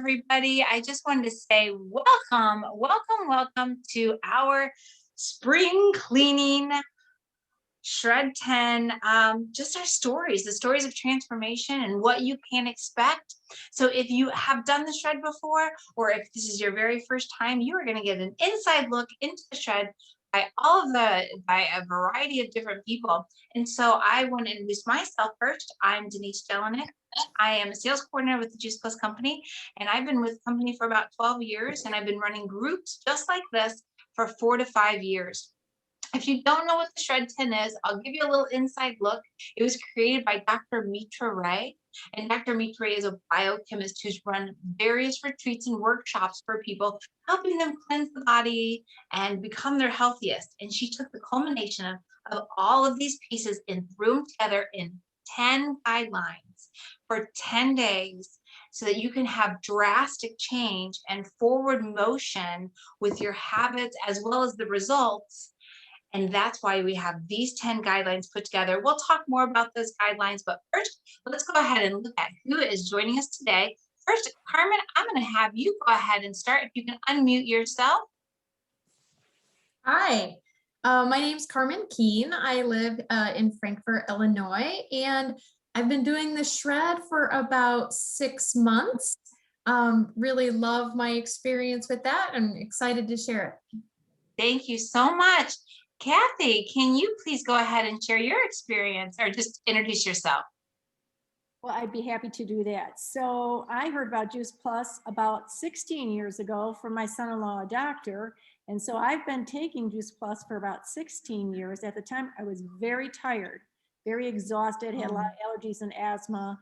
everybody. I just wanted to say welcome to our spring cleaning Shred 10, just our stories, the stories of transformation and what you can expect. So if you have done the shred before, or if this is your very first time, you are going to get an inside look into the shred by a variety of different people. And so I want to introduce myself first. I'm Denise Jelinek. I am a sales coordinator with the Juice Plus company, and I've been with the company for about 12 years, and I've been running groups just like this for 4 to 5 years. If you don't know what the Shred 10 is, I'll give you a little inside look. It was created by Dr. Mitra Ray, and Dr. Mitra Ray is a biochemist who's run various retreats and workshops for people, helping them cleanse the body and become their healthiest. And she took the culmination of all of these pieces and threw them together in 10 guidelines for 10 days so that you can have drastic change and forward motion with your habits as well as the results. And that's why we have these 10 guidelines put together. We'll talk more about those guidelines, but first, let's go ahead and look at who is joining us today. First, Carmen, I'm going to have you go ahead and start. If you can unmute yourself. Hi, my name's Carmen Keene. I live in Frankfort, Illinois, and I've been doing the shred for about 6 months. Really love my experience with that. I'm excited to share it. Thank you so much. Kathy, can you please go ahead and share your experience or just introduce yourself? Well, I'd be happy to do that. So I heard about Juice Plus about 16 years ago from my son-in-law, a doctor. And so I've been taking Juice Plus for about 16 years. At the time, I was very tired, very exhausted, had a lot of allergies and asthma.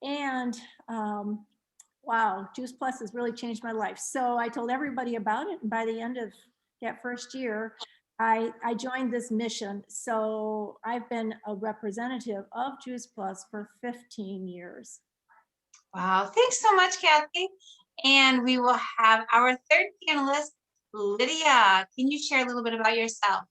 And wow, Juice Plus has really changed my life. So I told everybody about it. And by the end of that first year, I joined this mission. So I've been a representative of Juice Plus for 15 years. Wow, thanks so much, Kathy. And we will have our third panelist, Lydia. Can you share a little bit about yourself?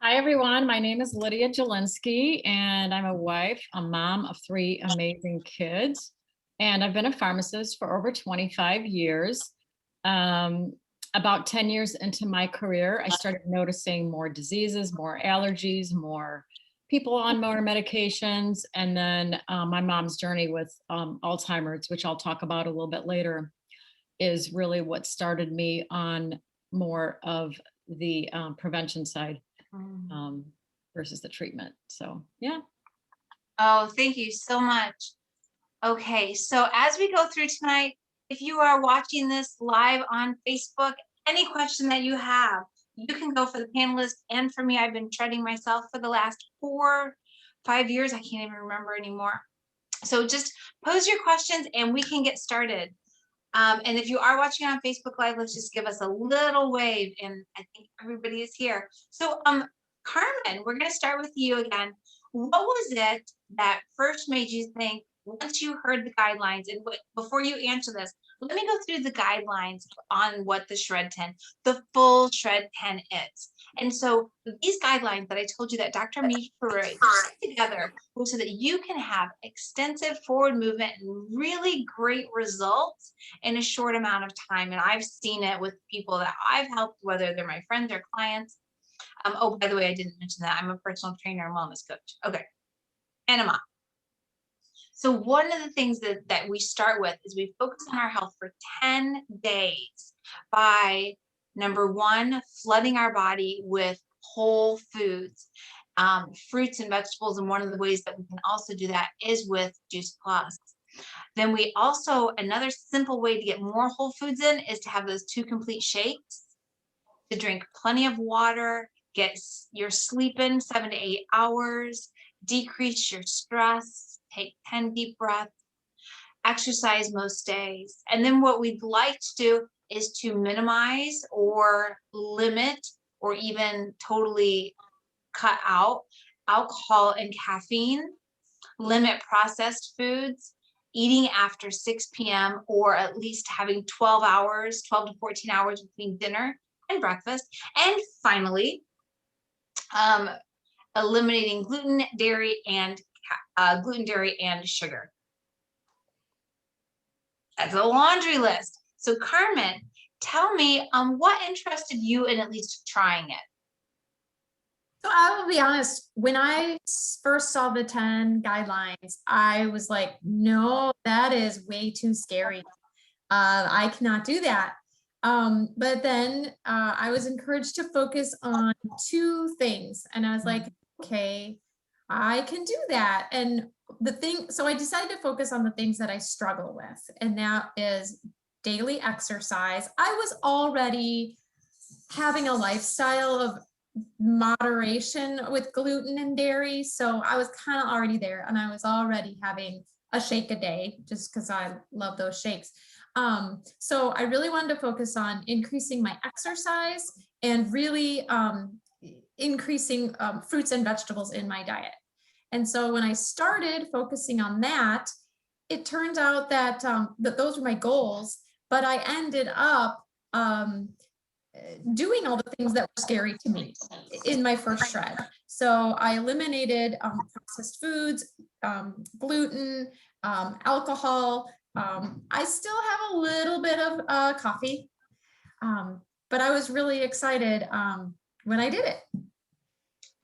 Hi, everyone. My name is Lydia Jalinsky, and I'm a wife, a mom of 3 amazing kids. And I've been a pharmacist for over 25 years. About 10 years into my career, I started noticing more diseases, more allergies, more people on more medications. And then my mom's journey with Alzheimer's, which I'll talk about a little bit later, is really what started me on more of the prevention side versus the treatment. So, yeah. Oh, thank you so much. Okay, so as we go through tonight, if you are watching this live on Facebook, any question that you have, you can go for the panelists and for me. I've been shredding myself for the last 4, 5 years. I can't even remember anymore. So just pose your questions and we can get started. And if you are watching on Facebook Live, let's just give us a little wave, and I think everybody is here. So Carmen, we're going to start with you again. What was it that first made you think, once you heard the guidelines, and before you answer this, let me go through the guidelines on what the Shred 10, the full Shred 10 is. And so these guidelines that I told you that Dr. Mitra put together was so that you can have extensive forward movement and really great results in a short amount of time. And I've seen it with people that I've helped, whether they're my friends or clients. Oh, by the way, I didn't mention that I'm a personal trainer and wellness coach. Okay. And a mom. So one of the things that we start with is we focus on our health for 10 days by, number 1, flooding our body with whole foods, fruits and vegetables. And one of the ways that we can also do that is with Juice Plus. Then we also, another simple way to get more whole foods in is to have those 2 complete shakes, to drink plenty of water, get your sleep in 7 to 8 hours, decrease your stress, take 10 deep breaths, exercise most days. And then what we'd like to do is to minimize or limit or even totally cut out alcohol and caffeine, limit processed foods, eating after 6 p.m. or at least having 12 to 14 hours between dinner and breakfast. And finally, eliminating gluten, dairy, and sugar. That's a laundry list. So Carmen, tell me, what interested you in at least trying it? So I will be honest, when I first saw the 10 guidelines, I was like, no, that is way too scary. I cannot do that. But then I was encouraged to focus on 2 things. And I was like, okay, I can do that. And so I decided to focus on the things that I struggle with. And that is daily exercise. I was already having a lifestyle of moderation with gluten and dairy. So I was kind of already there, and I was already having a shake a day just because I love those shakes. So I really wanted to focus on increasing my exercise and really increasing fruits and vegetables in my diet. And so when I started focusing on that, it turned out that that those were my goals, but I ended up doing all the things that were scary to me in my first shred. So I eliminated processed foods, gluten, alcohol. I still have a little bit of coffee, but I was really excited when I did it.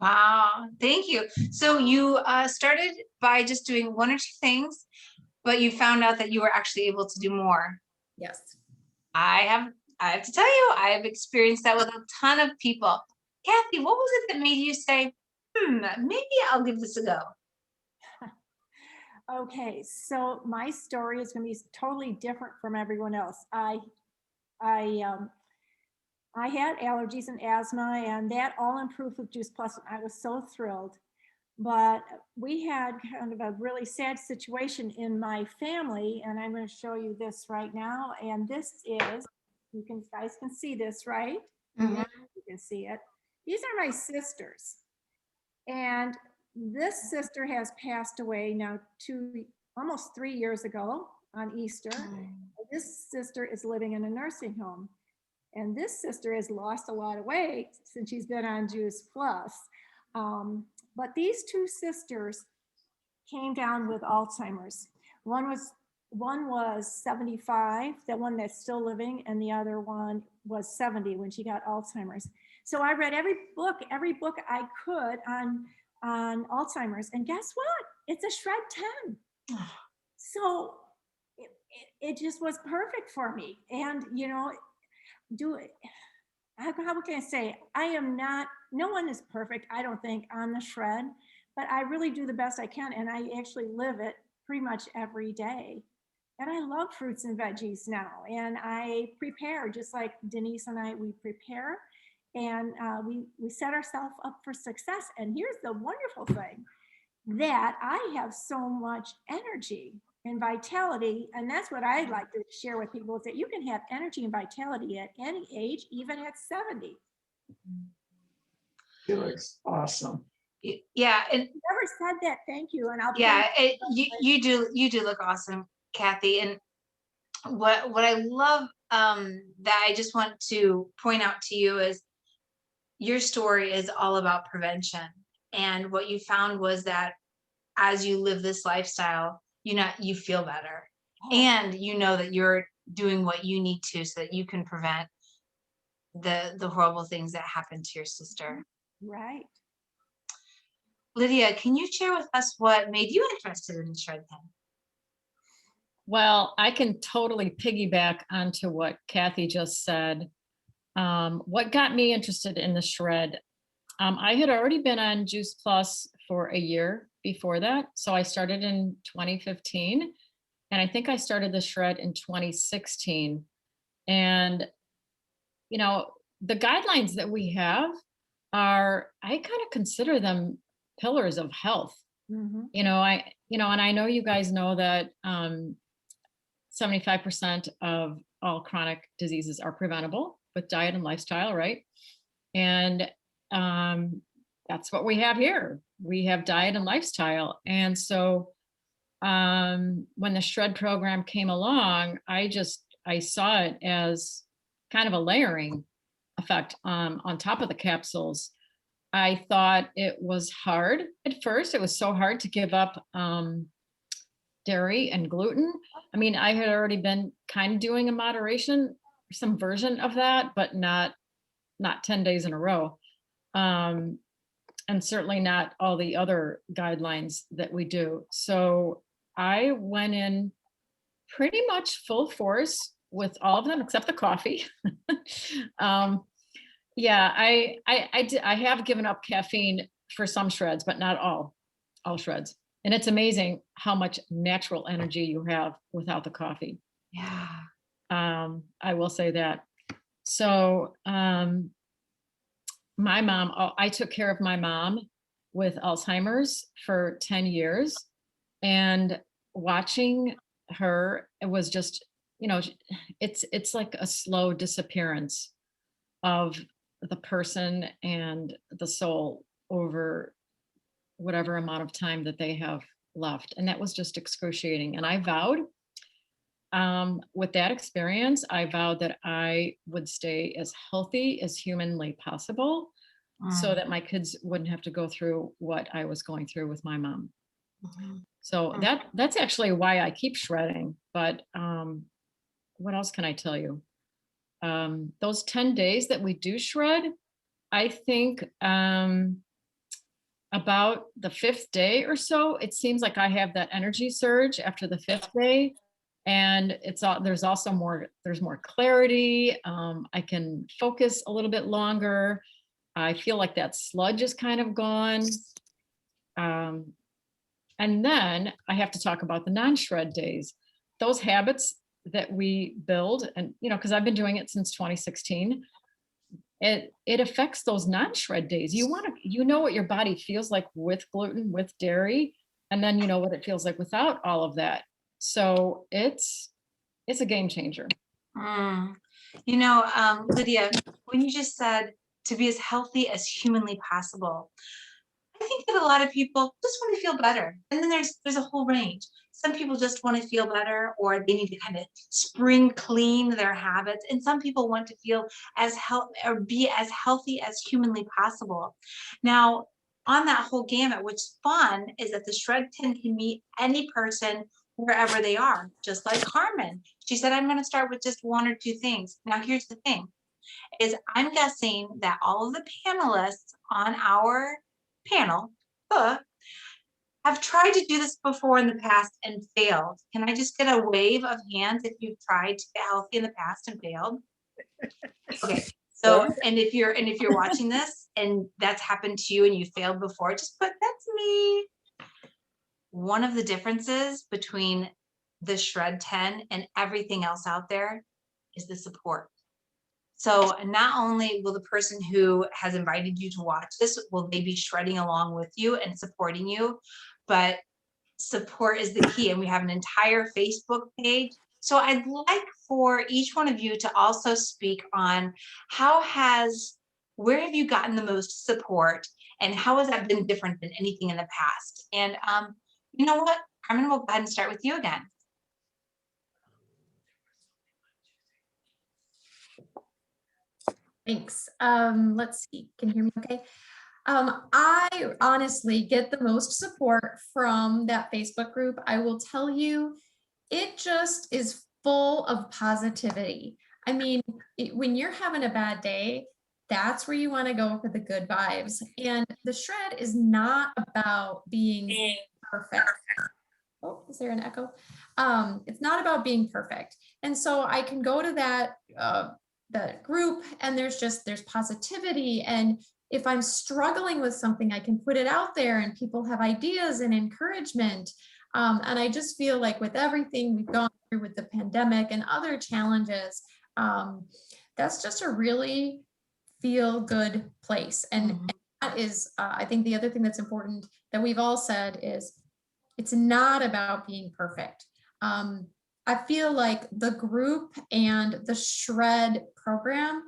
Wow, thank you. So you started by just doing 1 or 2 things, but you found out that you were actually able to do more. Yes. I have to tell you, I have experienced that with a ton of people. Kathy, what was it that made you say, maybe I'll give this a go? Okay, so my story is going to be totally different from everyone else. I had allergies and asthma, and that all improved with Juice Plus. I was so thrilled. But we had kind of a really sad situation in my family, and I'm going to show you this right now. And this is, guys can see this, right? Mhm. You can see it. These are my sisters. And this sister has passed away now almost 3 years ago on Easter. This sister is living in a nursing home. And this sister has lost a lot of weight since she's been on Juice Plus. But these 2 sisters came down with Alzheimer's. One was 75, the one that's still living, and the other one was 70 when she got Alzheimer's. So I read every book I could on Alzheimer's, and guess what? It's a Shred10. So it just was perfect for me. And how can I say? No one is perfect, I don't think, on the shred, but I really do the best I can, and I actually live it pretty much every day. And I love fruits and veggies now, and I prepare just like Denise and we prepare, and we set ourselves up for success. And here's the wonderful thing, that I have so much energy and vitality, and that's what I'd like to share with people, is that you can have energy and vitality at any age, even at 70. She looks awesome. Yeah, and Whoever said that, thank you. And I'll yeah, you do look awesome, Kathy. And what I love that I just want to point out to you is your story is all about prevention. And what you found was that as you live this lifestyle, you feel better, and you know that you're doing what you need to so that you can prevent the horrible things that happened to your sister. Right. Lydia, can you share with us what made you interested in Shred10? Well, I can totally piggyback onto what Kathy just said. What got me interested in the shred, I had already been on Juice Plus for a year before that. So I started in 2015, and I think I started the shred in 2016. And, the guidelines that we have I kind of consider them pillars of health. Mm-hmm. And I know you guys know that 75% of all chronic diseases are preventable with diet and lifestyle, right? And that's what we have here. We have diet and lifestyle. And so when the Shred program came along, I saw it as kind of a layering effect on top of the capsules. I thought it was hard at first. It was so hard to give up dairy and gluten. I mean, I had already been kind of doing a moderation, some version of that, but not 10 days in a row. And certainly not all the other guidelines that we do. So I went in pretty much full force with all of them except the coffee. Yeah, I have given up caffeine for some shreds, but not all shreds. And it's amazing how much natural energy you have without the coffee. Yeah. I will say that. So my mom, I took care of my mom with Alzheimer's for 10 years, and watching her, it was just, it's like a slow disappearance of the person and the soul over whatever amount of time that they have left. And that was just excruciating. And I vowed, with that experience, I vowed that I would stay as healthy as humanly possible so that my kids wouldn't have to go through what I was going through with my mom. So that's actually why I keep shredding. But what else can I tell you? Those 10 days that we do shred, I think about the 5th day or so, it seems like I have that energy surge after the 5th day. And there's also more clarity. I can focus a little bit longer. I feel like that sludge is kind of gone. And then I have to talk about the non-shred days. Those habits that we build, and because I've been doing it since 2016, it affects those non-shred days. You know what your body feels like with gluten, with dairy, and then you know what it feels like without all of that. So it's a game changer. Lydia, when you just said to be as healthy as humanly possible, I think that a lot of people just want to feel better. And then there's a whole range. Some people just want to feel better, or they need to kind of spring clean their habits. And some people want to feel be as healthy as humanly possible. Now, on that whole gamut, what's fun is that the Shred10 can meet any person wherever they are, just like Carmen. She said, I'm going to start with just 1 or 2 things. Now, here's the thing, is I'm guessing that all of the panelists on our panel have tried to do this before in the past and failed. Can I just get a wave of hands if you've tried to get healthy in the past and failed? Okay. So, and if you're watching this and that's happened to you and you failed before, just put, that's me. One of the differences between the Shred10 and everything else out there is the support. So not only will the person who has invited you to watch this, will they be shredding along with you and supporting you, but support is the key. And we have an entire Facebook page. So I'd like for each one of you to also speak on where have you gotten the most support, and how has that been different than anything in the past? And you know what, Carmen, we'll go ahead and start with you again. Thanks. Let's see. Can you hear me okay? I honestly get the most support from that Facebook group. I will tell you, it just is full of positivity. I mean, when you're having a bad day, that's where you want to go for the good vibes. And the shred is not about being perfect. Oh, is there an echo? It's not about being perfect. And so I can go to that group, and there's positivity. And if I'm struggling with something, I can put it out there and people have ideas and encouragement. And I just feel like with everything we've gone through with the pandemic and other challenges, that's just a really feel good place. And that is, I think the other thing that's important that we've all said is it's not about being perfect. I feel like the group and the Shred program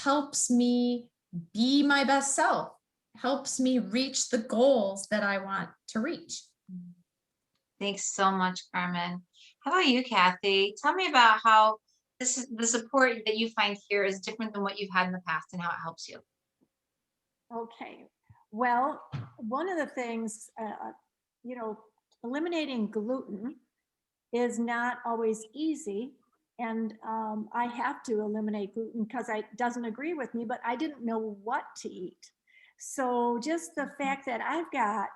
helps me be my best self, helps me reach the goals that I want to reach. Thanks so much, Carmen. How about you, Kathy? Tell me about how the support that you find here is different than what you've had in the past and how it helps you. Okay. Well, one of the things, eliminating gluten is not always easy. And I have to eliminate gluten because it doesn't agree with me, but I didn't know what to eat. So just the fact that I've got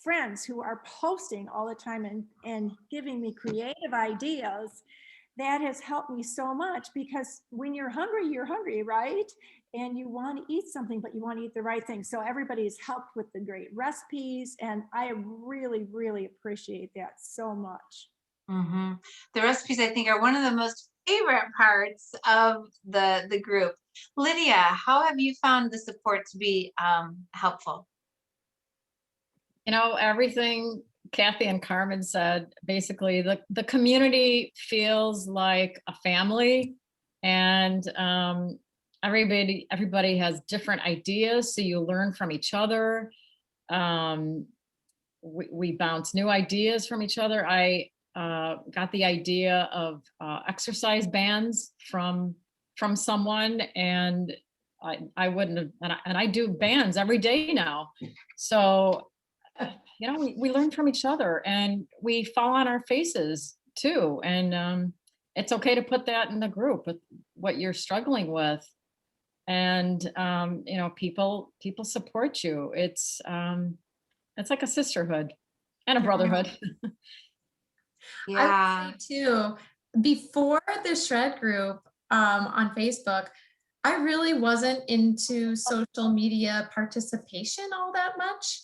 friends who are posting all the time and giving me creative ideas, that has helped me so much, because when you're hungry, right? And you want to eat something, but you want to eat the right thing. So everybody's helped with the great recipes, and I really, really appreciate that so much. Mhm. The recipes, I think, are one of the most favorite parts of the group. Lydia, how have you found the support to be helpful? Everything Kathy and Carmen said, basically the community feels like a family, and everybody has different ideas. So you learn from each other. We bounce new ideas from each other. I got the idea of exercise bands from someone, and I wouldn't have, and I do bands every day now. So we learn from each other, and we fall on our faces too. And it's okay to put that in the group with what you're struggling with. And people support you. It's like a sisterhood and a brotherhood. I Yeah. would say too, before the Shred group on Facebook, I really wasn't into social media participation all that much,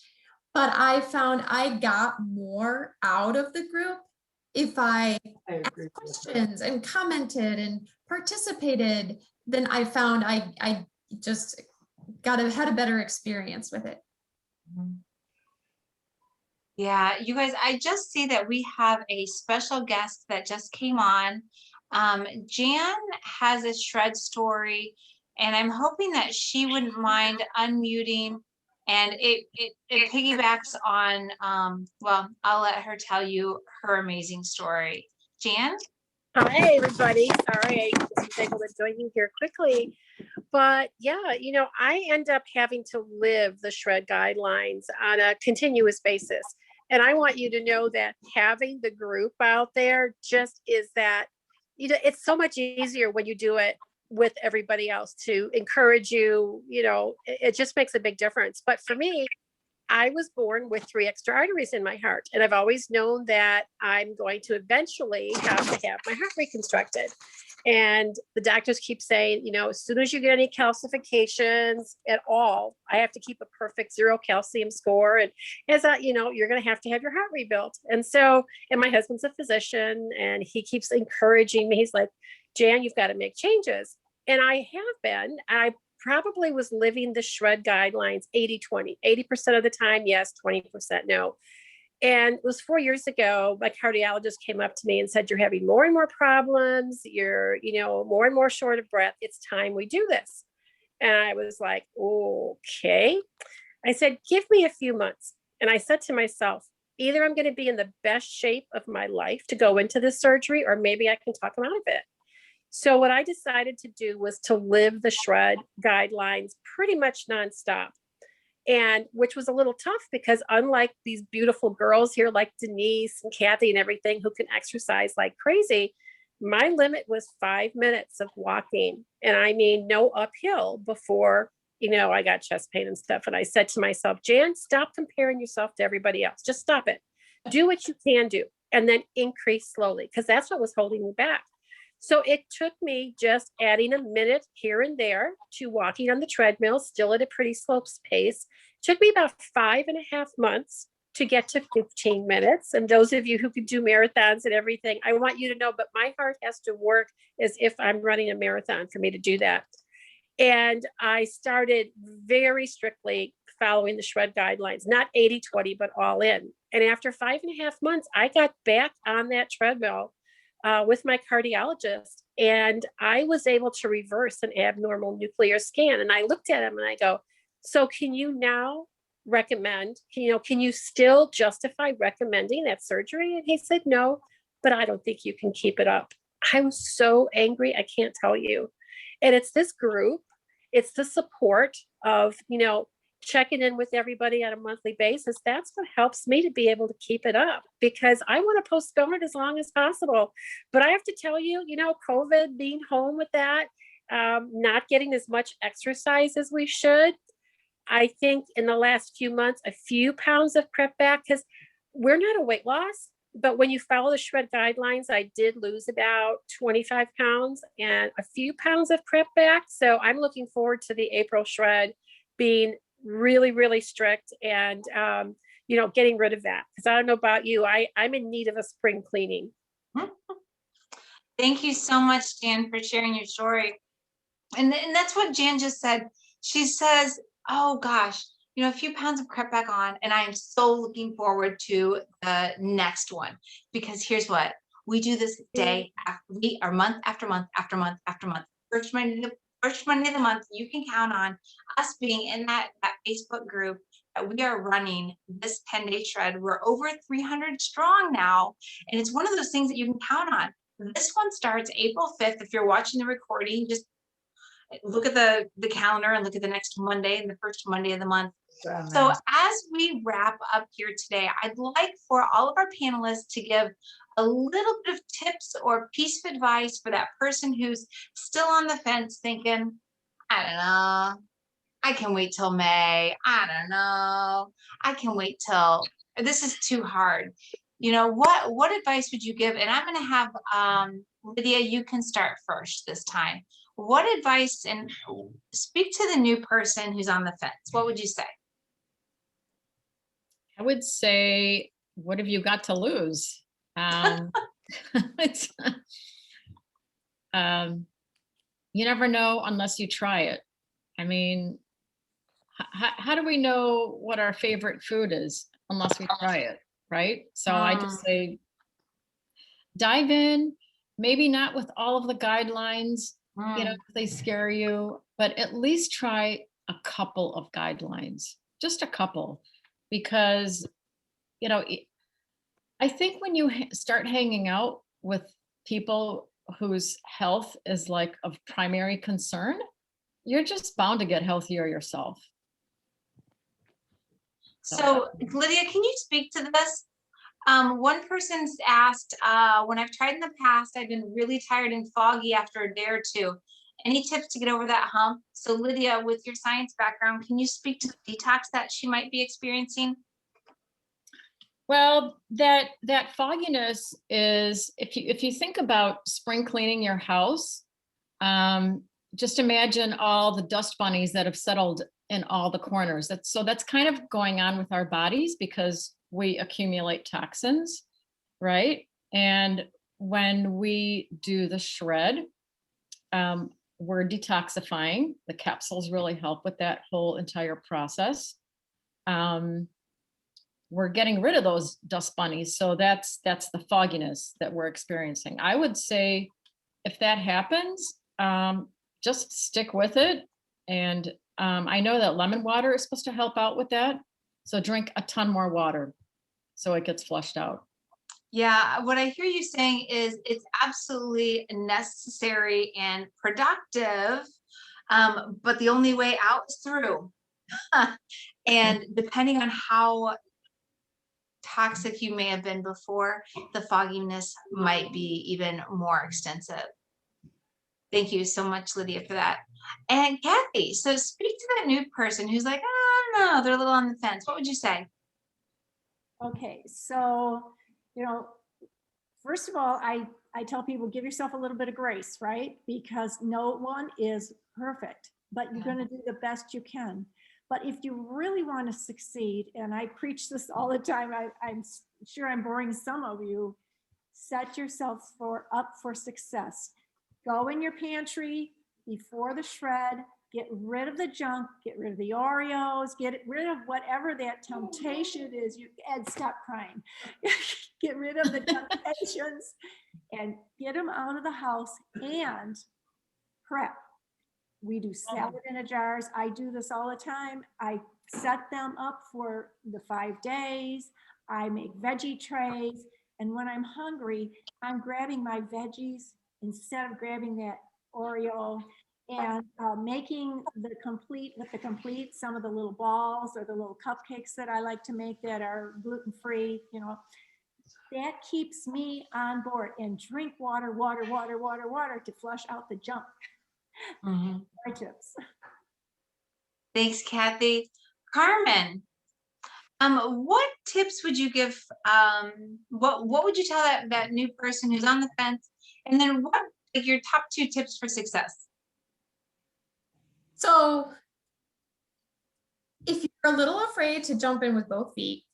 but I found I got more out of the group if I asked questions and commented and participated. Then I found I just had a better experience with it. Mhm. Yeah, you guys, I just see that we have a special guest that just came on. Jan has a shred story, and I'm hoping that she wouldn't mind unmuting. And it piggybacks on, well, I'll let her tell you her amazing story. Jan? Hi, everybody. Sorry, I was able to join you here quickly. But yeah, I end up having to live the shred guidelines on a continuous basis. And I want you to know that having the group out there just is that, it's so much easier when you do it with everybody else to encourage you. It just makes a big difference. But for me, I was born with 3 extra arteries in my heart, and I've always known that I'm going to eventually have to have my heart reconstructed. And the doctors keep saying, as soon as you get any calcifications at all, I have to keep a perfect 0 calcium score. And as that, you're going to have your heart rebuilt. And my husband's a physician, and he keeps encouraging me. He's like, Jan, you've got to make changes. And I have been. I probably was living the shred guidelines 80-20, 80% of the time, yes, 20% no. And it was 4 years ago, my cardiologist came up to me and said, you're having more and more problems. You're, more and more short of breath. It's time we do this. And I was like, okay. I said, give me a few months. And I said to myself, either I'm going to be in the best shape of my life to go into this surgery, or maybe I can talk him out of it. So what I decided to do was to live the shred guidelines pretty much nonstop. And which was a little tough, because unlike these beautiful girls here, like Denise and Kathy and everything, who can exercise like crazy, my limit was 5 minutes of walking. And I mean, no uphill before, I got chest pain and stuff. And I said to myself, Jan, stop comparing yourself to everybody else. Just stop it. Do what you can do, and then increase slowly, because that's what was holding me back. So it took me just adding a minute here and there to walking on the treadmill, still at a pretty slow pace. It took me about 5.5 months to get to 15 minutes. And those of you who can do marathons and everything, I want you to know, but my heart has to work as if I'm running a marathon for me to do that. And I started very strictly following the shred guidelines, not 80-20, but all in. And after 5.5 months, I got back on that treadmill with my cardiologist, and I was able to reverse an abnormal nuclear scan. And I looked at him and I go, so can you now recommend, can you still justify recommending that surgery? And he said, no, but I don't think you can keep it up. I was so angry, I can't tell you. And it's this group, it's the support of, checking in with everybody on a monthly basis, that's what helps me to be able to keep it up, because I want to postpone it as long as possible. But I have to tell you, COVID, being home with that, not getting as much exercise as we should, I think in the last few months, a few pounds have crept back, because we're not a weight loss. But when you follow the shred guidelines, I did lose about 25 pounds, and a few pounds have crept back. So I'm looking forward to the April shred being really, really strict, and, getting rid of that. Because I don't know about you, I'm in need of a spring cleaning. Thank you so much, Jan, for sharing your story. And that's what Jan just said. She says, oh gosh, a few pounds have crept back on, and I am so looking forward to the next one, because here's what we do this day after we are month after month after month after month. First Monday of the month, you can count on us being in that Facebook group that we are running this 10-day shred. We're over 300 strong now, and it's one of those things that you can count on. This one starts April 5th. If you're watching the recording, just look at the calendar and look at the next Monday and the first Monday of the month. So as we wrap up here today, I'd like for all of our panelists to give a little bit of tips or piece of advice for that person who's still on the fence thinking, I don't know, I can wait till May. I don't know, I can wait till this is too hard. What advice would you give? And I'm going to have Lydia, you can start first this time. What advice, and speak to the new person who's on the fence. What would you say? I would say, what have you got to lose? It's, you never know unless you try it. I mean, how do we know what our favorite food is unless we try it, right? So I just say, dive in, maybe not with all of the guidelines, if they scare you, but at least try a couple of guidelines, just a couple, because, I think when you start hanging out with people whose health is like of primary concern, you're just bound to get healthier yourself. So Lydia, can you speak to this? One person's asked, when I've tried in the past, I've been really tired and foggy after a day or two. Any tips to get over that hump? So Lydia, with your science background, can you speak to the detox that she might be experiencing? Well, that fogginess is, if you think about spring cleaning your house, just imagine all the dust bunnies that have settled in all the corners. That's kind of going on with our bodies because we accumulate toxins, right? And when we do the shred, we're detoxifying. The capsules really help with that whole entire process. We're getting rid of those dust bunnies. So that's the fogginess that we're experiencing. I would say if that happens, just stick with it. And I know that lemon water is supposed to help out with that. So drink a ton more water so it gets flushed out. Yeah, what I hear you saying is it's absolutely necessary and productive, but the only way out is through. And depending on how toxic you may have been before, the fogginess might be even more extensive. Thank you so much, Lydia, for that. And Kathy, so speak to that new person who's like, I don't know, they're a little on the fence. What would you say? Okay, so, first of all, I tell people, give yourself a little bit of grace, right? Because no one is perfect, but you're going to do the best you can. But if you really want to succeed, and I preach this all the time, I'm sure I'm boring some of you, set yourself up for success. Go in your pantry before the shred, get rid of the junk, get rid of the Oreos, get rid of whatever that temptation is. Ed, stop crying. Get rid of the temptations and get them out of the house and prep. We do salad in a jars. I do this all the time. I set them up for the 5 days. I make veggie trays. And when I'm hungry, I'm grabbing my veggies instead of grabbing that Oreo and making the complete with the complete, some of the little balls or the little cupcakes that I like to make that are gluten-free, you know, that keeps me on board. And drink water, water, water, water, water to flush out the junk. Mhm. My tips. Thanks, Kathy. Carmen, what tips would you give, what would you tell that new person who's on the fence? And then what, like, your top 2 tips for success? So if you're a little afraid to jump in with both feet,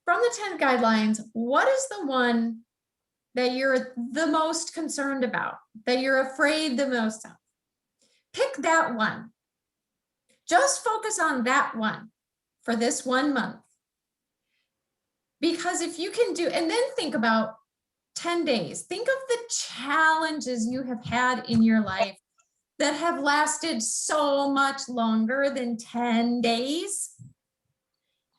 from the 10 guidelines, what is the one that you're the most concerned about, that you're afraid the most of? Pick that one. Just focus on that one for this 1 month. Because if you can do, and then think about 10 days, think of the challenges you have had in your life that have lasted so much longer than 10 days.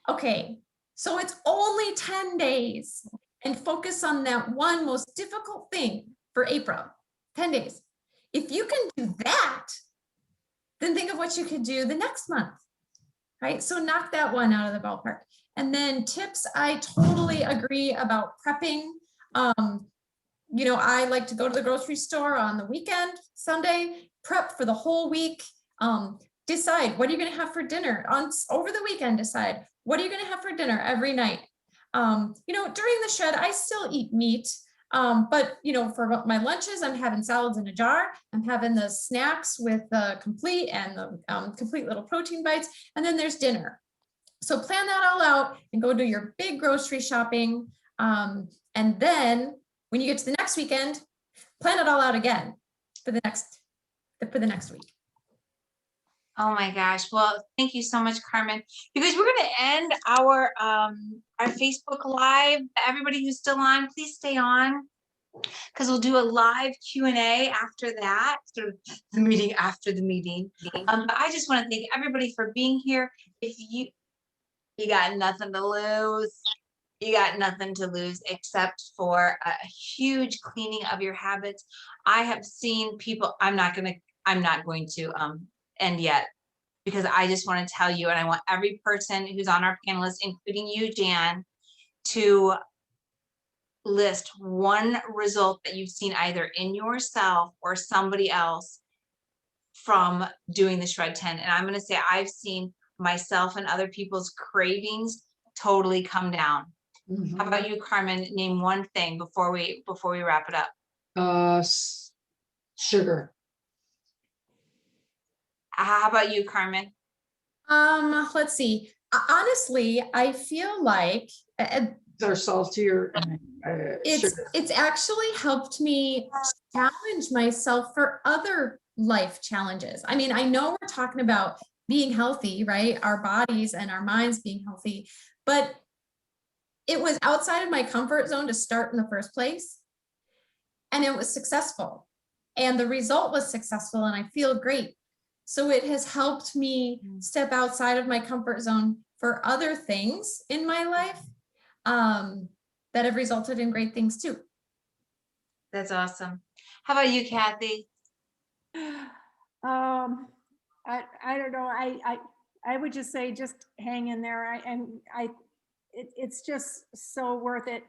Okay, so it's only 10 days, and focus on that one most difficult thing for April, 10 days. If you can do that, then think of what you could do the next month, right? So knock that one out of the ballpark. And then tips, I totally agree about prepping. You know, I like to go to the grocery store on the weekend, Sunday, prep for the whole week. Decide what are you going to have for dinner over the weekend. Decide what are you going to have for dinner every night. You know, during the shred, I still eat meat. But you know, for my lunches, I'm having salads in a jar. I'm having the snacks with the complete and the complete little protein bites. And then there's dinner. So plan that all out and go do your big grocery shopping. And then when you get to the next weekend, plan it all out again for the next week. Oh my gosh. Well, thank you so much, Carmen. You guys, we're going to end our Facebook Live. Everybody who's still on, please stay on, because we'll do a live Q&A after that, sort of the meeting after the meeting. But I just want to thank everybody for being here. If you got nothing to lose, you got nothing to lose except for a huge cleaning of your habits. I have seen people, I'm not going to end yet, because I just want to tell you, and I want every person who's on our panelists, including you, Jan, to list one result that you've seen either in yourself or somebody else from doing the Shred 10. And I'm going to say I've seen myself and other people's cravings totally come down. How about you, Carmen? Name one thing before we wrap it up. Sugar. How about you, Carmen? Let's see. Honestly, I feel like They're saltier. it's actually helped me challenge myself for other life challenges. I mean, I know we're talking about being healthy, right? Our bodies and our minds being healthy, but it was outside of my comfort zone to start in the first place. And it was successful. And the result was successful, and I feel great. So it has helped me step outside of my comfort zone for other things in my life that have resulted in great things too. That's awesome. How about you, Kathy? I don't know. I would just say, just hang in there. It's just so worth it.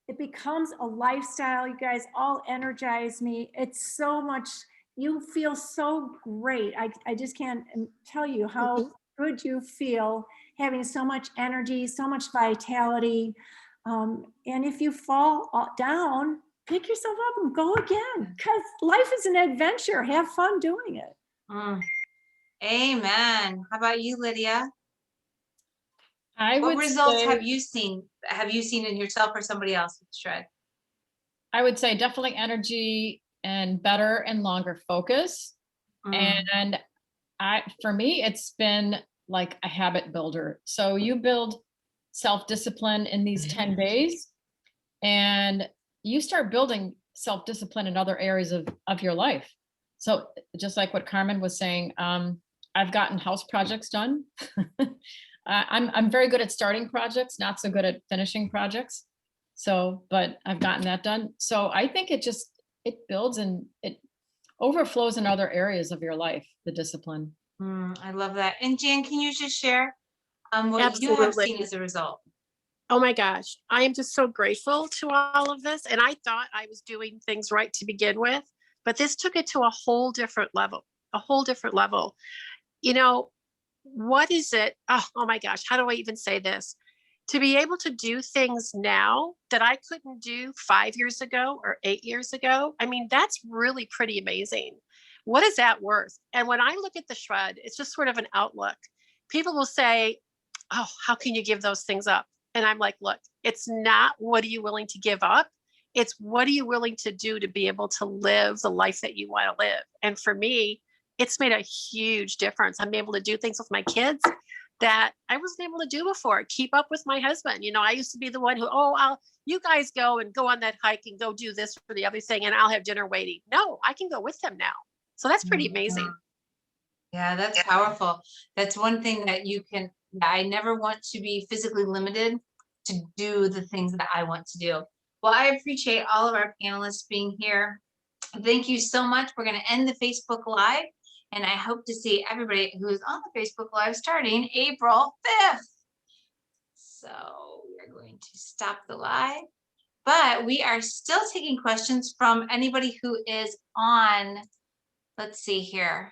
It becomes a lifestyle. You guys all energize me. It's so much, you feel so great. I just can't tell you how good you feel having so much energy, so much vitality. And if you fall down, pick yourself up and go again, because life is an adventure. Have fun doing it. Amen. How about you, Lydia? I What would results say, have you seen? Have you seen in yourself or somebody else with Shred? I would say definitely energy and better and longer focus. And for me, it's been like a habit builder. So you build self-discipline in these 10 days, and you start building self-discipline in other areas of your life. So just like what Carmen was saying, I've gotten house projects done. I'm very good at starting projects, not so good at finishing projects. So, but I've gotten that done. So I think it builds, and it overflows in other areas of your life, the discipline. I love that. And Jan, can you just share what you have Absolutely. seen as a result? Oh my gosh, I am just so grateful to all of this. And I thought I was doing things right to begin with, but this took it to a whole different level, a whole different level. You know, what is it? Oh my gosh, how do I even say this? To be able to do things now that I couldn't do 5 years ago or 8 years ago. I mean, that's really pretty amazing. What is that worth? And when I look at the shred, it's just sort of an outlook. People will say, oh, how can you give those things up? And I'm like, look, it's not what are you willing to give up? It's what are you willing to do to be able to live the life that you want to live? And for me, it's made a huge difference. I'm able to do things with my kids that I wasn't able to do before. Keep up with my husband. You know, I used to be the one who, you guys go on that hike and go do this for the other thing, and I'll have dinner waiting. No, I can go with them now. So that's pretty amazing. Yeah, that's powerful. That's one thing that you can, I never want to be physically limited to do the things that I want to do. Well, I appreciate all of our panelists being here. Thank you so much. We're going to end the Facebook Live, and I hope to see everybody who is on the Facebook Live starting April 5th. So we're going to stop the live, but we are still taking questions from anybody who is on. Let's see here.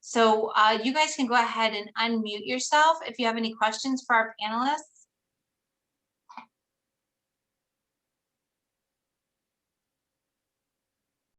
So you guys can go ahead and unmute yourself if you have any questions for our panelists.